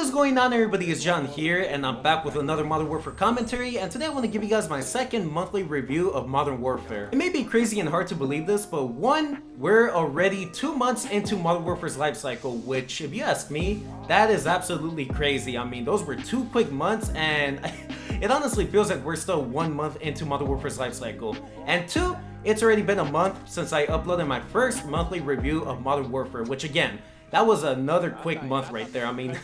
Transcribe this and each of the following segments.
What is going on, everybody? It's John here, and I'm back with another Modern Warfare commentary, and today I want to give you guys my second monthly review of Modern Warfare. It may be crazy and hard to believe this, but one, we're already 2 months into Modern Warfare's life cycle, which, if you ask me, that is absolutely crazy. I mean, those were 2 quick months, and it honestly feels like we're still 1 month into Modern Warfare's life cycle. And 2, it's already been a month since I uploaded my first monthly review of Modern Warfare, which again, that was another quick month right there. I mean,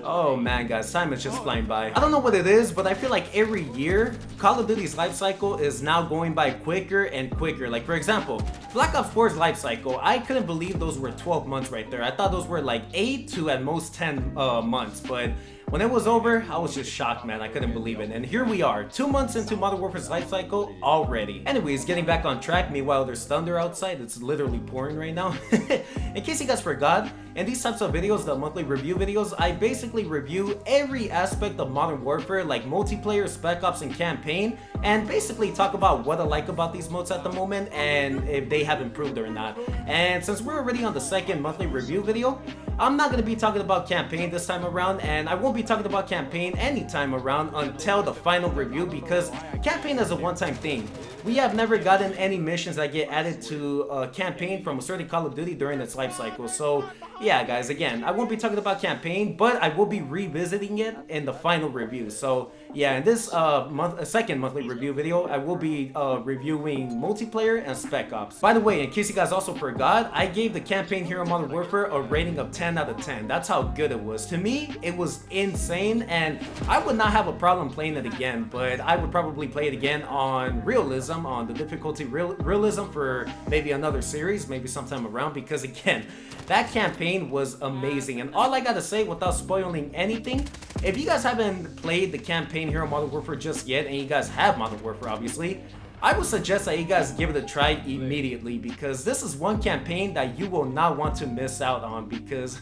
oh man, guys, time is just flying by. I don't know what it is, but I feel like every year, Call of Duty's life cycle is now going by quicker and quicker. Like, for example, Black Ops 4's life cycle, I couldn't believe those were 12 months right there. I thought those were like 8 to at most 10 months, but when it was over, I was just shocked, man. I couldn't believe it. And here we are, 2 months into Modern Warfare's life cycle already. Anyways, getting back on track. Meanwhile, there's thunder outside. It's literally pouring right now. In case you guys forgot, in these types of videos, the monthly review videos, I basically review every aspect of Modern Warfare, like multiplayer, Spec Ops, and campaign, and basically talk about what I like about these modes at the moment and if they have improved or not. And since we're already on the second monthly review video, I'm not going to be talking about campaign this time around, and I won't be talking about campaign anytime around until the final review, because campaign is a one-time thing. We have never gotten any missions that get added to a campaign from a certain Call of Duty during its life cycle. So yeah, guys, again, I won't be talking about campaign, but I will be revisiting it in the final review. So yeah, in this second monthly review video, I will be reviewing multiplayer and Spec Ops. By the way, in case you guys also forgot, I gave the campaign here on Modern Warfare a rating of 10 out of 10. That's how good it was. To me, it was insane, and I would not have a problem playing it again, but I would probably play it again on realism, on the difficulty realism for maybe another series, maybe sometime around, because again, that campaign was amazing. And all I gotta say, without spoiling anything, if you guys haven't played the campaign here on Modern Warfare just yet, and you guys have Modern Warfare obviously, I would suggest that you guys give it a try immediately, because this is one campaign that you will not want to miss out on, because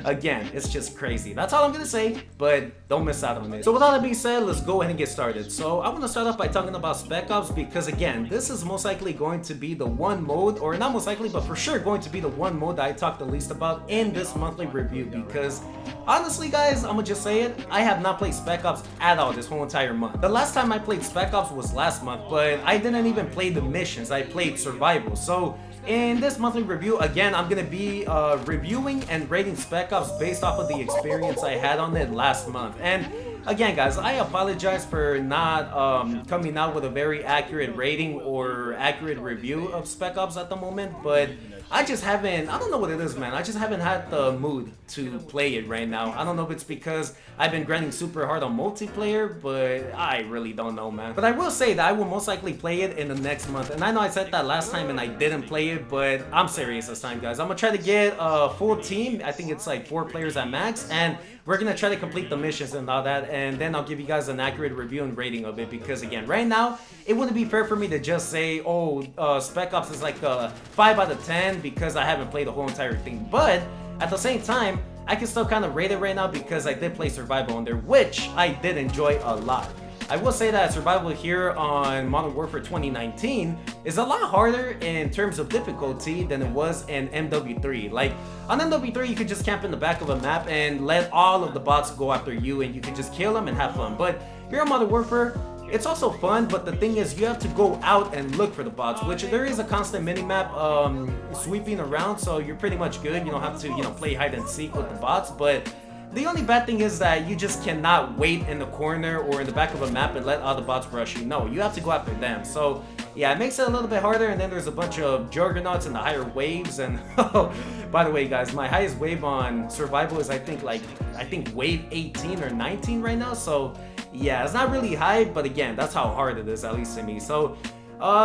again, it's just crazy. That's all I'm gonna say, but don't miss out on it. So with all that being said, let's go ahead and get started. So I want to start off by talking about Spec Ops, because again, this is most likely going to be the one mode, or not most likely, but for sure going to be the one mode that I talk the least about in this monthly review, because honestly guys, I'm gonna just say it, I have not played Spec Ops at all this whole entire month. The last time I played Spec Ops was last month, but I didn't even play the missions. I played survival. So in this monthly review, again, I'm gonna be reviewing and rating Spec Ops based off of the experience I had on it last month. And again, guys, I apologize for not coming out with a very accurate rating or accurate review of Spec Ops at the moment, but I just haven't, I don't know what it is, man. I just haven't had the mood to play it right now. I don't know if it's because I've been grinding super hard on multiplayer, but I really don't know, man. But I will say that I will most likely play it in the next month. And I know I said that last time and I didn't play it, but I'm serious this time, guys. I'm gonna try to get a full team. I think it's like 4 players at max, and we're gonna try to complete the missions and all that, and then I'll give you guys an accurate review and rating of it, because again, right now, it wouldn't be fair for me to just say, oh, Spec Ops is like a 5 out of 10 because I haven't played the whole entire thing. But at the same time, I can still kind of rate it right now because I did play survival on there, which I did enjoy a lot. I will say that survival here on Modern Warfare 2019 is a lot harder in terms of difficulty than it was in MW3. Like, on MW3, you could just camp in the back of a map and let all of the bots go after you, and you can just kill them and have fun. But here on Modern Warfare, it's also fun, but the thing is, you have to go out and look for the bots, which there is a constant minimap sweeping around, so you're pretty much good. You don't have to, play hide and seek with the bots, but the only bad thing is that you just cannot wait in the corner or in the back of a map and let all the bots rush you. No, you have to go after them. So yeah, it makes it a little bit harder, and then there's a bunch of juggernauts in the higher waves. And by the way, guys, my highest wave on survival is I think wave 18 or 19 right now. So yeah, it's not really high, but again, that's how hard it is, at least to me. So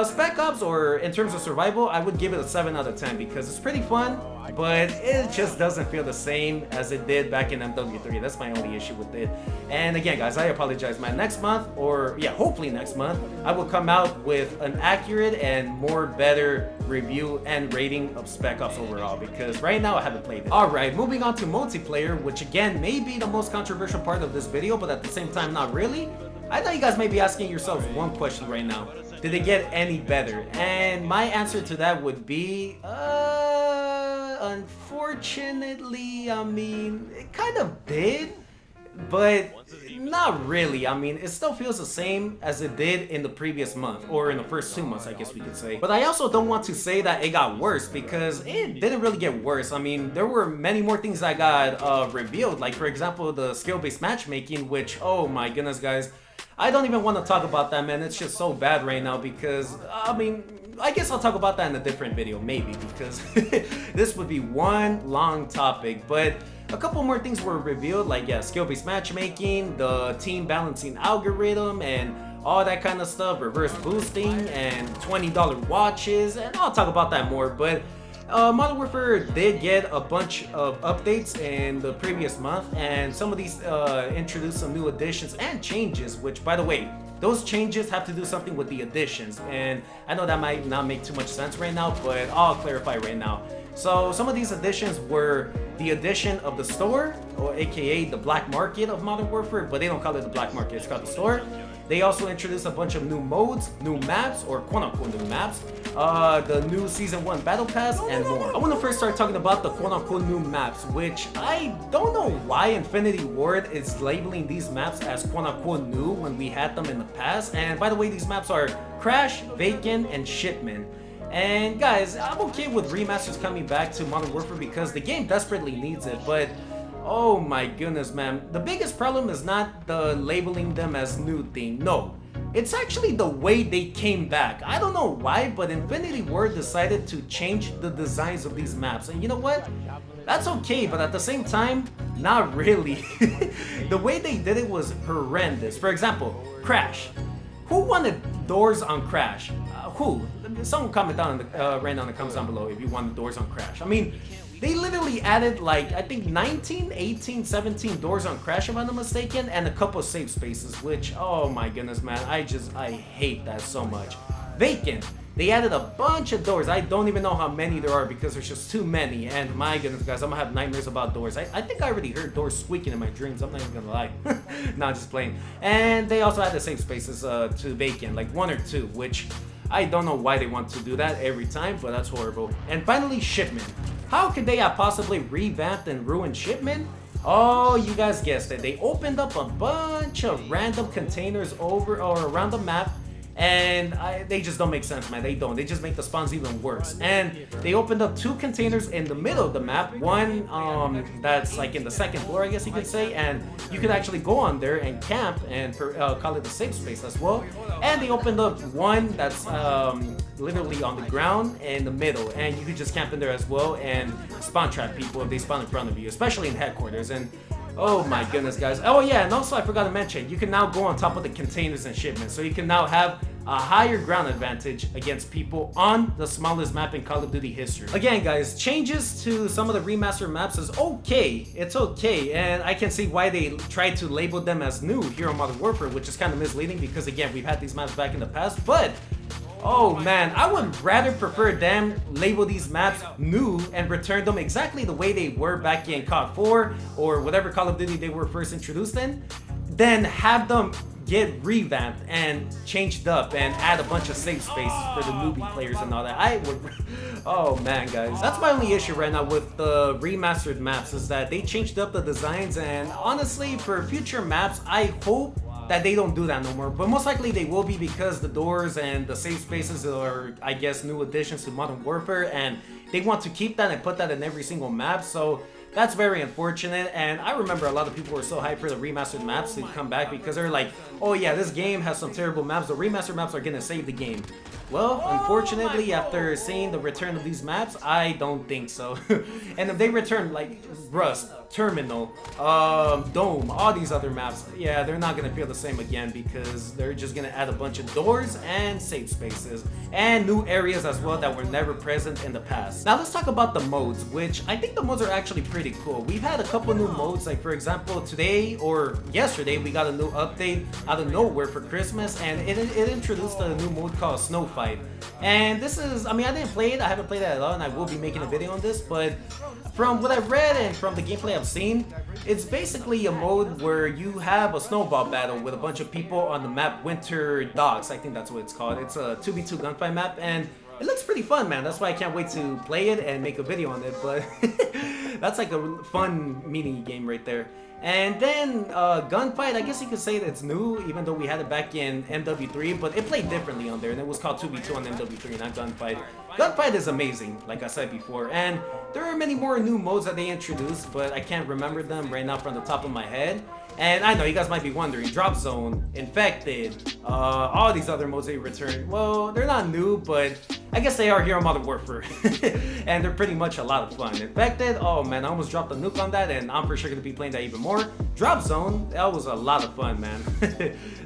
Spec Ops, or in terms of survival, I would give it a 7 out of 10 because it's pretty fun, but it just doesn't feel the same as it did back in MW3. That's my only issue with it. And again, guys, I apologize, man. Next month, or yeah, hopefully next month, I will come out with an accurate and more better review and rating of Spec Ops overall, because right now I haven't played it. Alright, moving on to multiplayer, which again may be the most controversial part of this video, but at the same time not really. I know you guys may be asking yourselves one question right now. Did it get any better? And my answer to that would be, unfortunately, I mean, it kind of did, but not really. I mean, it still feels the same as it did in the previous month, or in the first 2 months, I guess we could say. But I also don't want to say that it got worse, because it didn't really get worse. I mean, there were many more things that got revealed, like for example, the skill-based matchmaking, which, oh my goodness, guys, I don't even want to talk about that, man. It's just so bad right now because, I mean, I guess I'll talk about that in a different video, maybe, because this would be one long topic. But a couple more things were revealed, like, yeah, skill-based matchmaking, the team balancing algorithm, and all that kind of stuff, reverse boosting, and $20 watches, and I'll talk about that more. But Modern Warfare did get a bunch of updates in the previous month, and some of these introduced some new additions and changes, which, by the way, those changes have to do something with the additions, and I know that might not make too much sense right now, but I'll clarify right now. So some of these additions were the addition of the store, or aka the black market of Modern Warfare, but they don't call it the black market, it's called the store. They also introduced a bunch of new modes, new maps, or quote-unquote new maps, the new Season 1 Battle Pass, and more. I want to first start talking about the quote-unquote new maps, which I don't know why Infinity Ward is labeling these maps as quote-unquote new when we had them in the past. And by the way, these maps are Crash, Vacant, and Shipment. And guys, I'm okay with remasters coming back to Modern Warfare because the game desperately needs it, but oh my goodness, man. The biggest problem is not the labeling them as new thing. No, it's actually the way they came back. I don't know why, but Infinity Ward decided to change the designs of these maps. And you know what? That's okay, but at the same time, not really. The way they did it was horrendous. For example, Crash. Who wanted doors on Crash? Who? Someone comment down in the, right now in the comments down below if you wanted doors on Crash. I mean, they literally added like, I think 19, 18, 17 doors on Crash if I'm not mistaken, and a couple of safe spaces, which, oh my goodness, man, I hate that so much. Vacant. They added a bunch of doors. I don't even know how many there are because there's just too many. And my goodness, guys, I'm gonna have nightmares about doors. I think I already heard doors squeaking in my dreams. I'm not even gonna lie. No, I'm just playing. And they also added safe spaces to Vacant, like 1 or 2, which I don't know why they want to do that every time, but that's horrible. And finally, Shipment. How could they have possibly revamped and ruined Shipment? Oh, you guys guessed it. They opened up a bunch of random containers over or around the map, and they just don't make sense, man. They don't. They just make the spawns even worse. And they opened up 2 containers in the middle of the map. One that's like in the second floor, I guess you could say, and you could actually go on there and camp and call it the safe space as well. And they opened up one that's literally on the ground in the middle, and you could just camp in there as well and spawn trap people if they spawn in front of you, especially in headquarters. And oh my goodness, guys. Oh yeah, and also I forgot to mention, you can now go on top of the containers and shipments, so you can now have a higher ground advantage against people on the smallest map in Call of Duty history. Again, guys, changes to some of the remastered maps is okay. It's okay, and I can see why they tried to label them as new here on Modern Warfare, which is kind of misleading because, again, we've had these maps back in the past, but oh man, I would rather prefer them label these maps new and return them exactly the way they were back in COD 4 or whatever Call of Duty they were first introduced in, than have them get revamped and changed up and add a bunch of safe spaces for the newbie players and all that. I would, oh man, guys, that's my only issue right now with the remastered maps, is that they changed up the designs, and honestly, for future maps, I hope that they don't do that no more, but most likely they will be, because the doors and the safe spaces are, I guess, new additions to Modern Warfare, and they want to keep that and put that in every single map, so that's very unfortunate. And I remember a lot of people were so hyped for the remastered maps to come back because they're like, oh yeah, this game has some terrible maps, the remastered maps are gonna save the game. Well, unfortunately, after seeing the return of these maps, I don't think so. And if they return like Rust, Terminal, Dome, all these other maps, yeah, they're not gonna feel the same again, because they're just gonna add a bunch of doors and safe spaces and new areas as well that were never present in the past. Now let's talk about the modes, which I think the modes are actually pretty cool. We've had a couple new modes, like for example today or yesterday we got a new update out of nowhere for Christmas, and it introduced a new mode called Snow Fight. And this is, I mean, I didn't play it, I haven't played it at all, and I will be making a video on this, but from what I've read and from the gameplay I've seen, it's basically a mode where you have a snowball battle with a bunch of people on the map Winter Dogs, I think that's what it's called. It's a 2v2 gunfight map, and it looks pretty fun, man. That's why I can't wait to play it and make a video on it. But that's like a fun mini game right there. And then Gunfight, I guess you could say that it's new, even though we had it back in MW3, but it played differently on there, and it was called 2v2 on MW3, not Gunfight. Gunfight is amazing, like I said before, and there are many more new modes that they introduced, but I can't remember them right now from the top of my head. And I know you guys might be wondering, Drop Zone, Infected, all these other modes they returned. Well, they're not new, but I guess they are here on Modern Warfare. And they're pretty much a lot of fun. Infected, oh man, I almost dropped a nuke on that, and I'm for sure going to be playing that even more. Drop Zone, that was a lot of fun, man.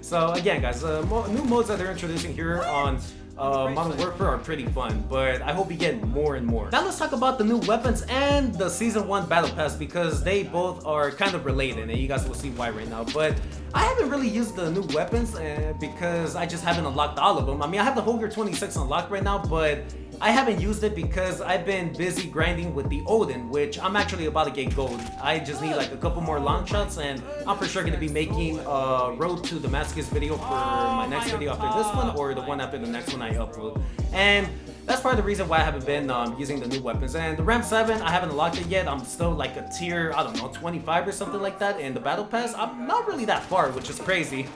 So again, guys, new modes that they're introducing here on Modern Warfare are pretty fun, but I hope we get more and more. Now let's talk about the new weapons and the Season 1 Battle Pass, because they both are kind of related, and you guys will see why right now. But I haven't really used the new weapons because I just haven't unlocked all of them. I mean, I have the Holger 26 unlocked right now, but I haven't used it because I've been busy grinding with the Odin, which I'm actually about to get gold. I just need like a couple more long shots, and I'm for sure going to be making a Road to Damascus video for my next video after this one, or the one after the next one I upload. And that's part of the reason why I haven't been using the new weapons. And the Ram 7, I haven't unlocked it yet. I'm still like a tier, I don't know, 25 or something like that in the Battle Pass. I'm not really that far, which is crazy.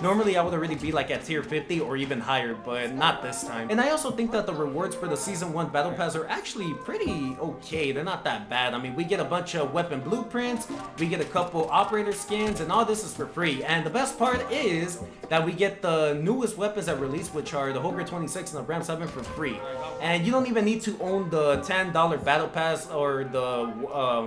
Normally, I would already be like at tier 50 or even higher, but not this time. And I also think that the rewards for the Season 1 Battle Pass are actually pretty okay. They're not that bad. I mean, we get a bunch of weapon blueprints, we get a couple operator skins, and all this is for free. And the best part is that we get the newest weapons that release, which are the Holger 26 and the Ram 7 for free. And you don't even need to own the $10 Battle Pass, or the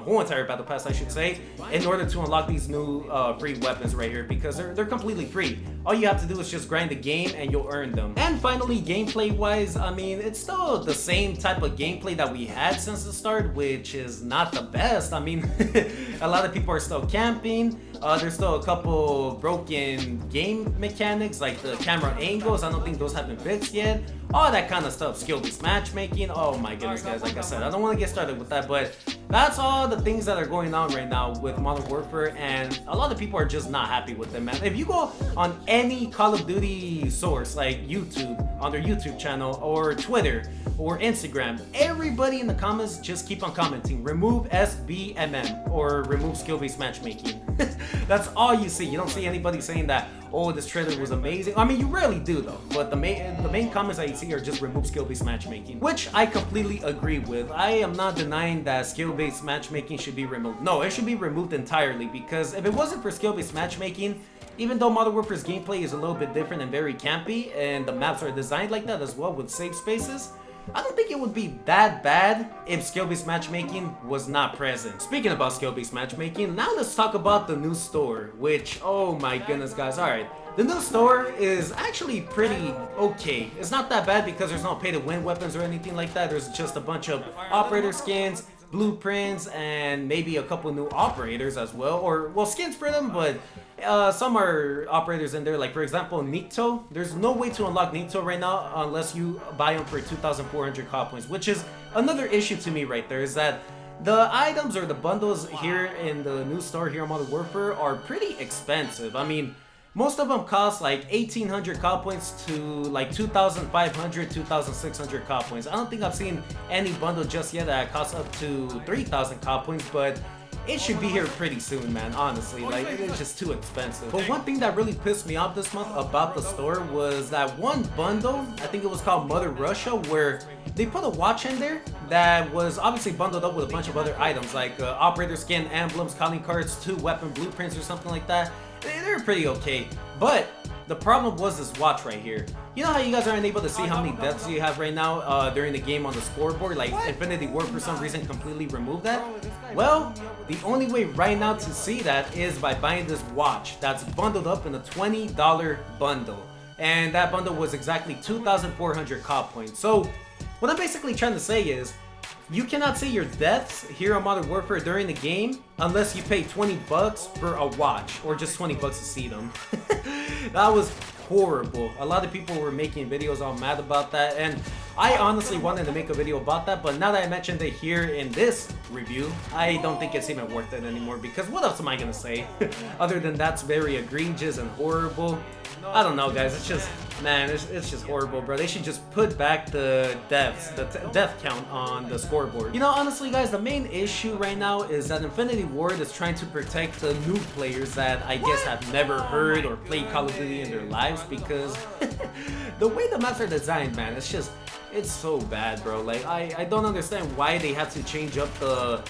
whole entire Battle Pass, I should say, in order to unlock these new free weapons right here, because they're completely free. All you have to do is just grind the game and you'll earn them. And finally, gameplay-wise, I mean, it's still the same type of gameplay that we had since the start, which is not the best. I mean, a lot of people are still camping. There's still a couple broken game mechanics, like the camera angles. I don't think those have been fixed yet. All that kind of stuff. Skill-based matchmaking. Oh my goodness, guys. Like I said, I don't want to get started with that, but that's all the things that are going on right now with Modern Warfare, and a lot of people are just not happy with them, man. If you go on any Call of Duty source, like YouTube, on their YouTube channel, or Twitter, or Instagram, everybody in the comments just keep on commenting, remove SBMM, or remove skill-based matchmaking. That's all you see. You don't see anybody saying that, oh, this trailer was amazing. I mean, you rarely do though, but the main comments that you see are just remove skill-based matchmaking, which I completely agree with. I am not denying that skill-based matchmaking should be removed. No, it should be removed entirely, because if it wasn't for skill-based matchmaking, even though Modern Warfare's gameplay is a little bit different and very campy, and the maps are designed like that as well with safe spaces, I don't think it would be that bad if skill-based matchmaking was not present. Speaking about skill-based matchmaking, now let's talk about the new store, which, oh my goodness, guys, alright. The new store is actually pretty okay. It's not that bad because there's no pay-to-win weapons or anything like that. There's just a bunch of operator skins, blueprints, and maybe a couple new operators as well. Or, well, skins for them, but some are operators in there. Like, for example, Nikto. There's no way to unlock Nikto right now unless you buy them for 2,400 COD points, which is another issue to me right there, is that the items or the bundles here in the new store here on Modern Warfare are pretty expensive. I mean, most of them cost like 1,800 COD points to like 2,500, 2,600 COD points. I don't think I've seen any bundle just yet that costs up to 3,000 COD points, but it should be here pretty soon, man, honestly. Like, it's just too expensive. But one thing that really pissed me off this month about the store was that one bundle, I think it was called Mother Russia, where they put a watch in there that was obviously bundled up with a bunch of other items, like operator skin, emblems, calling cards, 2 weapon blueprints or something like that. They're pretty okay, but the problem was this watch right here. You know how you guys aren't able to see how many deaths you have right now during the game on the scoreboard? Like, Infinity Ward for some reason completely removed that? Well, the only way right now to see that is by buying this watch that's bundled up in a $20 bundle. And that bundle was exactly 2,400 COD points. So, what I'm basically trying to say is, you cannot see your deaths here on Modern Warfare during the game unless you pay 20 bucks for a watch, or just 20 bucks to see them. That was horrible. A lot of people were making videos all mad about that, and I honestly wanted to make a video about that, but now that I mentioned it here in this review, I don't think it's even worth it anymore, because what else am I gonna say? Other than that's very egregious and horrible. I don't know, guys, it's just, Man, it's just horrible, bro. They should just put back the deaths, the death count on the scoreboard. You know, honestly, guys, the main issue right now is that Infinity Ward is trying to protect the new players that I guess have never heard or played Call of Duty in their lives, because the way the maps are designed, man, it's so bad, bro. Like, I don't understand why they had to change up the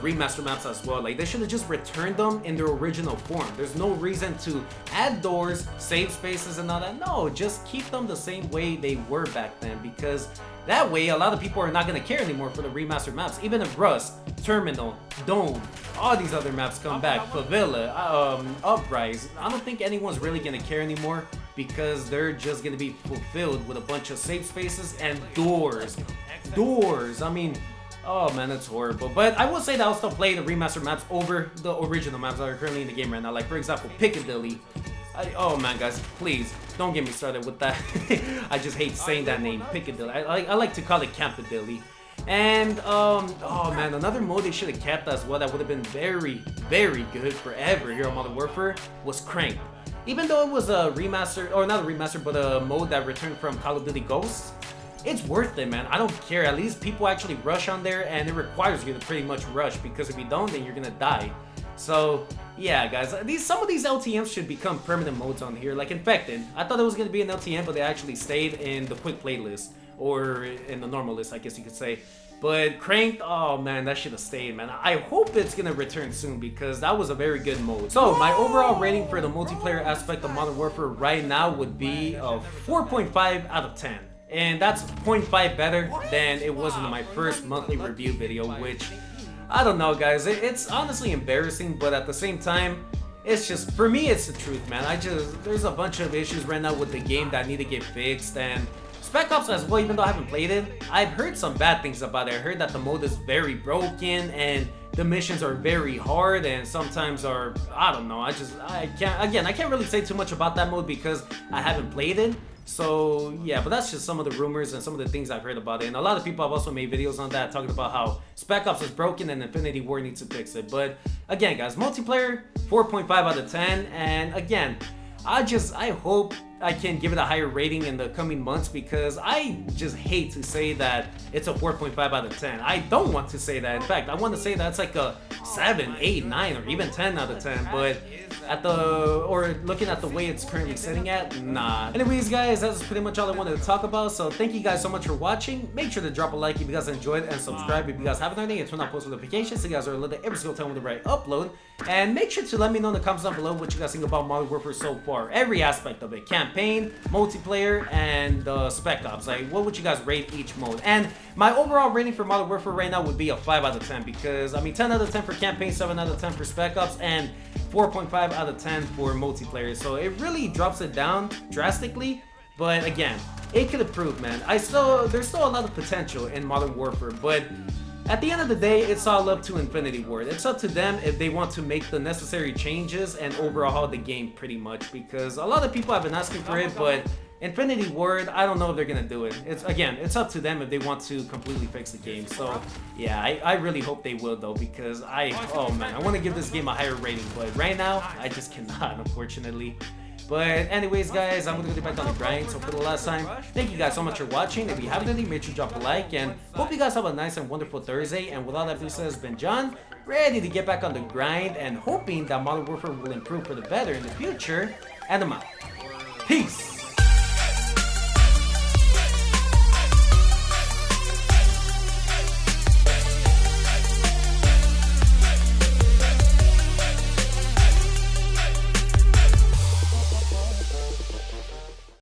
remaster maps as well. Like, they should have just returned them in their original form. There's no reason to add doors, save spaces, and all that. No, just keep them the same way they were back then, because that way a lot of people are not going to care anymore for the remastered maps. Even if Rust, Terminal, Dome, all these other maps come back, Favela, Uprise, I don't think anyone's really going to care anymore, because they're just going to be fulfilled with a bunch of safe spaces and doors. I mean, oh man, that's horrible. But I will say that I'll still play the remastered maps over the original maps that are currently in the game right now. Like, for example, Piccadilly. Oh man, guys, please don't get me started with that. I just hate saying that name, Piccadilly. I like to call it Campadilly. And oh man, another mode they should have kept as well that would have been very, very good forever here on Modern Warfare was Crank. Even though it was a remaster, or not a remaster, but a mode that returned from Call of Duty Ghosts, it's worth it, man. I don't care. At least people actually rush on there, and it requires you to pretty much rush, because if you don't, then you're gonna die. So yeah, guys, some of these LTMs should become permanent modes on here, like Infected. I thought it was gonna be an LTM, but they actually stayed in the quick play list, or in the normal list, I guess you could say. But Cranked, oh man, that should have stayed, man. I hope it's gonna return soon, because that was a very good mode. So my overall rating for the multiplayer aspect of Modern Warfare right now would be a 4.5 out of 10. And that's 0.5 better than it was in my first monthly review video, which, I don't know, guys. It's honestly embarrassing, but at the same time, it's just, for me, it's the truth, man. There's a bunch of issues right now with the game that need to get fixed, and Spec Ops as well, even though I haven't played it, I've heard some bad things about it. I heard that the mode is very broken, and the missions are very hard, and sometimes are, I don't know, I can't really say too much about that mode because I haven't played it. So yeah, but that's just some of the rumors and some of the things I've heard about it. And a lot of people have also made videos on that, talking about how Spec Ops is broken and Infinity Ward needs to fix it. But again, guys, multiplayer, 4.5 out of 10. And again, I hope I can give it a higher rating in the coming months, because I just hate to say that it's a 4.5 out of 10. I don't want to say that. In fact, I want to say that's like a 7, 8, 9, or even 10 out of 10. But looking at the way it's currently sitting at, nah. Anyways, guys, that's pretty much all I wanted to talk about. So thank you guys so much for watching. Make sure to drop a like if you guys enjoyed, and subscribe if you guys haven't already, and turn on post notifications so you guys are alerted every single time when I upload. And make sure to let me know in the comments down below what you guys think about Modern Warfare so far. Every aspect of it: campaign, multiplayer, and Spec Ops. Like, what would you guys rate each mode? And my overall rating for Modern Warfare right now would be a 5 out of 10, because I mean 10 out of 10 for campaign, 7 out of 10 for Spec Ops, and 4.5 out of 10 for multiplayer. So it really drops it down drastically, but again, it could improve, man. There's still a lot of potential in Modern Warfare, but at the end of the day, it's all up to Infinity Ward. It's up to them if they want to make the necessary changes and overhaul the game pretty much, because a lot of people have been asking for it, but Infinity Ward, I don't know if they're gonna do it. It's up to them if they want to completely fix the game. So yeah, I really hope they will though, because oh man, I want to give this game a higher rating, but right now I just cannot, unfortunately. But anyways, guys, I'm gonna get back on the grind. So for the last time, thank you guys so much for watching. If you haven't already, make sure to drop a like, and hope you guys have a nice and wonderful Thursday. And with all that being said, it's been John, ready to get back on the grind and hoping that Modern Warfare will improve for the better in the future. And I'm out. Peace.